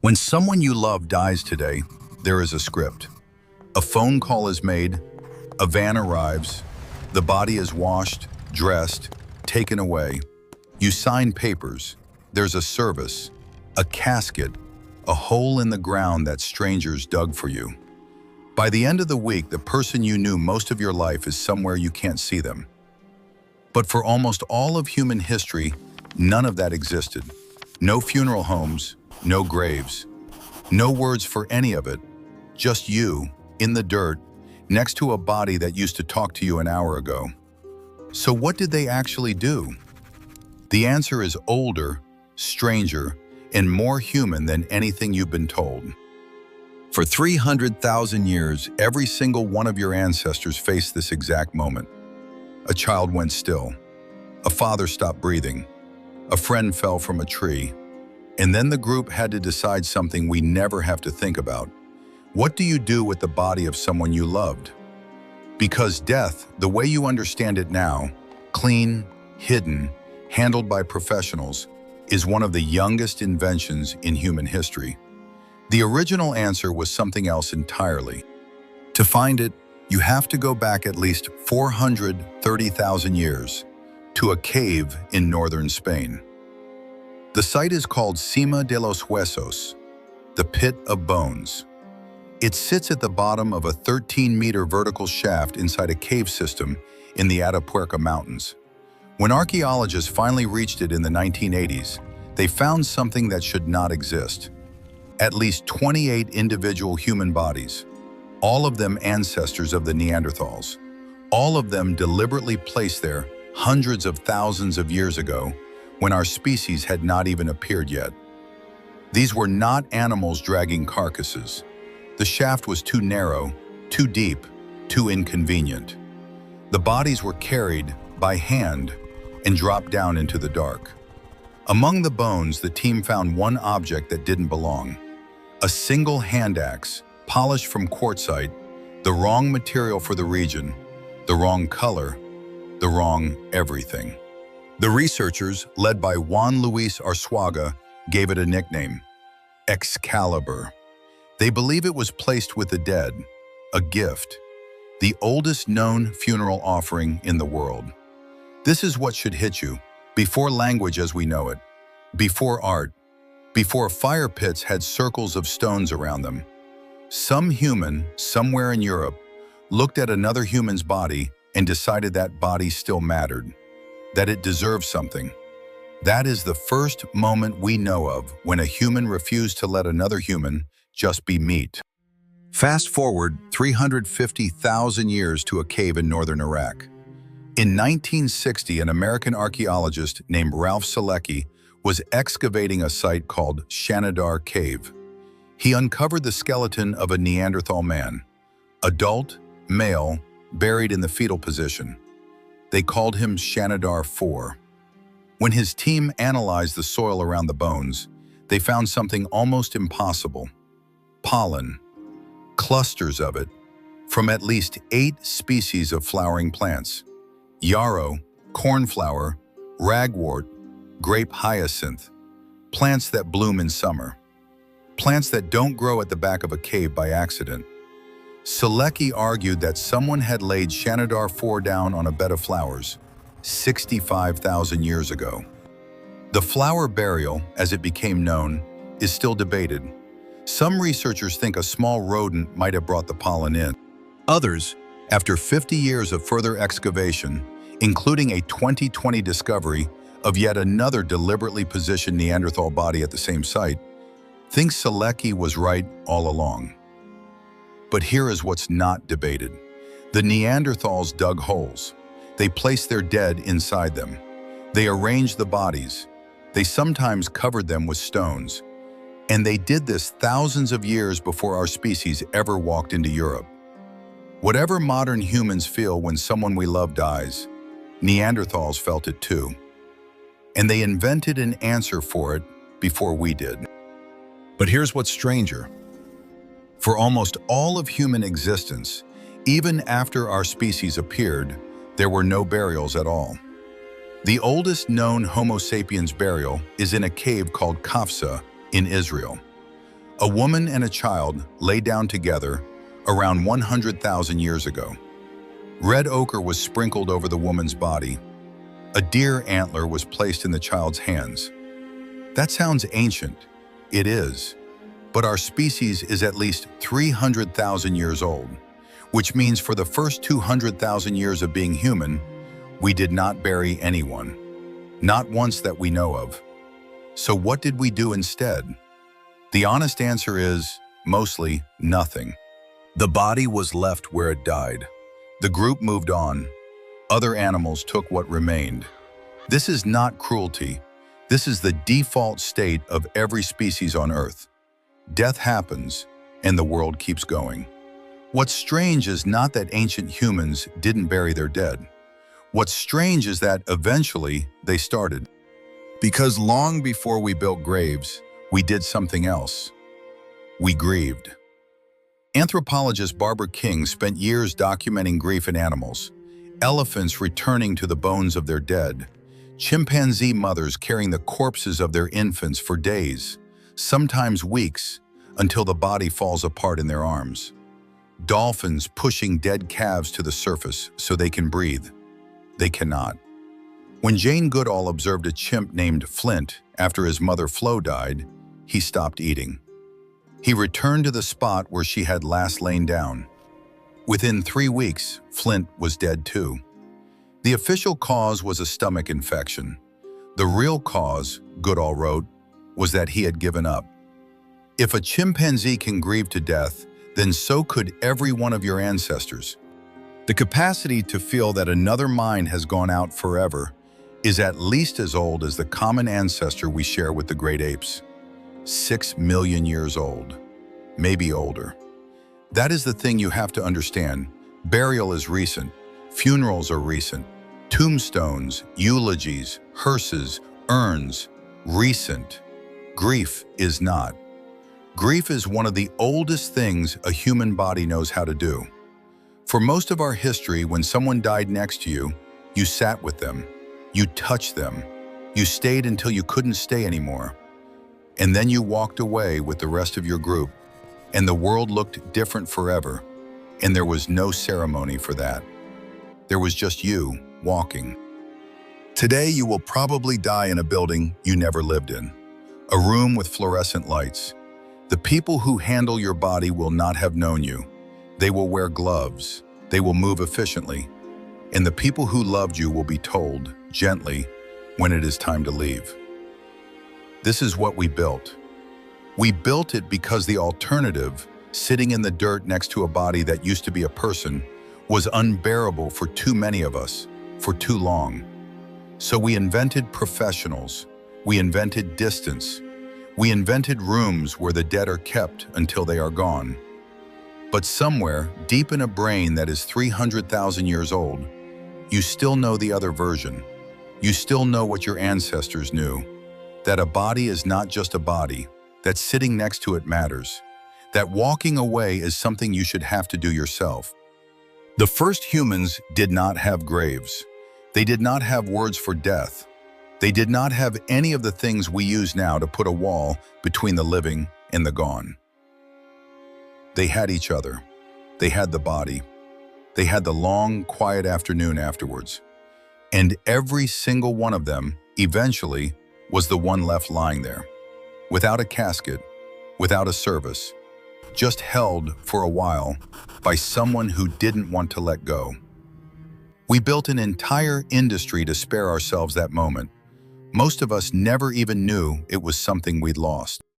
When someone you love dies today, there is a script. A phone call is made, a van arrives, the body is washed, dressed, taken away. You sign papers, there's a service, a casket, a hole in the ground that strangers dug for you. By the end of the week, the person you knew most of your life is somewhere you can't see them. But for almost all of human history, none of that existed. No funeral homes, no graves, no words for any of it, just you, in the dirt, next to a body that used to talk to you an hour ago. So what did they actually do? The answer is older, stranger, and more human than anything you've been told. For 300,000 years, every single one of your ancestors faced this exact moment. A child went still. A father stopped breathing. A friend fell from a tree. And then the group had to decide something we never have to think about. What do you do with the body of someone you loved? Because death, the way you understand it now, clean, hidden, handled by professionals, is one of the youngest inventions in human history. The original answer was something else entirely. To find it, you have to go back at least 430,000 years to a cave in northern Spain. The site is called Cima de los Huesos, the Pit of Bones. It sits at the bottom of a 13-meter vertical shaft inside a cave system in the Atapuerca Mountains. When archaeologists finally reached it in the 1980s, they found something that should not exist. At least 28 individual human bodies, all of them ancestors of the Neanderthals, all of them deliberately placed there hundreds of thousands of years ago when our species had not even appeared yet. These were not animals dragging carcasses. The shaft was too narrow, too deep, too inconvenient. The bodies were carried by hand and dropped down into the dark. Among the bones, the team found one object that didn't belong. A single hand axe, polished from quartzite, the wrong material for the region, the wrong color, the wrong everything. The researchers, led by Juan Luis Arzuaga, gave it a nickname, Excalibur. They believe it was placed with the dead, a gift, the oldest known funeral offering in the world. This is what should hit you, before language as we know it, before art, before fire pits had circles of stones around them. Some human, somewhere in Europe, looked at another human's body and decided that body still mattered, that it deserved something. That is the first moment we know of when a human refused to let another human just be meat. Fast forward 350,000 years to a cave in northern Iraq. In 1960, an American archaeologist named Ralph Selecki was excavating a site called Shanidar Cave. He uncovered the skeleton of a Neanderthal man, adult, male, buried in the fetal position. They called him Shanidar 4. When his team analyzed the soil around the bones, they found something almost impossible. Pollen, clusters of it, from at least 8 species of flowering plants: yarrow, cornflower, ragwort, grape hyacinth, plants that bloom in summer, plants that don't grow at the back of a cave by accident. Selecki argued that someone had laid Shanidar 4 down on a bed of flowers 65,000 years ago. The flower burial, as it became known, is still debated. Some researchers think a small rodent might have brought the pollen in. Others, after 50 years of further excavation, including a 2020 discovery of yet another deliberately positioned Neanderthal body at the same site, think Selecki was right all along. But here is what's not debated. The Neanderthals dug holes. They placed their dead inside them. They arranged the bodies. They sometimes covered them with stones. And they did this thousands of years before our species ever walked into Europe. Whatever modern humans feel when someone we love dies, Neanderthals felt it too. And they invented an answer for it before we did. But here's what's stranger. For almost all of human existence, even after our species appeared, there were no burials at all. The oldest known Homo sapiens burial is in a cave called Kafsa in Israel. A woman and a child lay down together around 100,000 years ago. Red ochre was sprinkled over the woman's body. A deer antler was placed in the child's hands. That sounds ancient. It is. But our species is at least 300,000 years old, which means for the first 200,000 years of being human, we did not bury anyone. Not once that we know of. So what did we do instead? The honest answer is, mostly nothing. The body was left where it died. The group moved on. Other animals took what remained. This is not cruelty. This is the default state of every species on Earth. Death happens, and the world keeps going. What's strange is not that ancient humans didn't bury their dead. What's strange is that eventually they started. Because long before we built graves, we did something else. We grieved. Anthropologist Barbara King spent years documenting grief in animals. Elephants returning to the bones of their dead. Chimpanzee mothers carrying the corpses of their infants for days, sometimes weeks, until the body falls apart in their arms. Dolphins pushing dead calves to the surface so they can breathe. They cannot. When Jane Goodall observed a chimp named Flint after his mother Flo died, he stopped eating. He returned to the spot where she had last lain down. Within 3 weeks, Flint was dead too. The official cause was a stomach infection. The real cause, Goodall wrote, was that he had given up. If a chimpanzee can grieve to death, then so could every one of your ancestors. The capacity to feel that another mind has gone out forever is at least as old as the common ancestor we share with the great apes. 6 million years old, maybe older. That is the thing you have to understand. Burial is recent, funerals are recent, tombstones, eulogies, hearses, urns, recent. Grief is not. Grief is one of the oldest things a human body knows how to do. For most of our history, when someone died next to you, you sat with them, you touched them, you stayed until you couldn't stay anymore. And then you walked away with the rest of your group, and the world looked different forever, and there was no ceremony for that. There was just you walking. Today, you will probably die in a building you never lived in, a room with fluorescent lights. The people who handle your body will not have known you. They will wear gloves. They will move efficiently. And the people who loved you will be told, gently, when it is time to leave. This is what we built. We built it because the alternative, sitting in the dirt next to a body that used to be a person, was unbearable for too many of us, for too long. So we invented professionals. We invented distance. We invented rooms where the dead are kept until they are gone. But somewhere, deep in a brain that is 300,000 years old, you still know the other version. You still know what your ancestors knew, that a body is not just a body, that sitting next to it matters, that walking away is something you should have to do yourself. The first humans did not have graves. They did not have words for death. They did not have any of the things we use now to put a wall between the living and the gone. They had each other. They had the body. They had the long, quiet afternoon afterwards. And every single one of them, eventually, was the one left lying there, without a casket, without a service, just held for a while by someone who didn't want to let go. We built an entire industry to spare ourselves that moment. Most of us never even knew it was something we'd lost.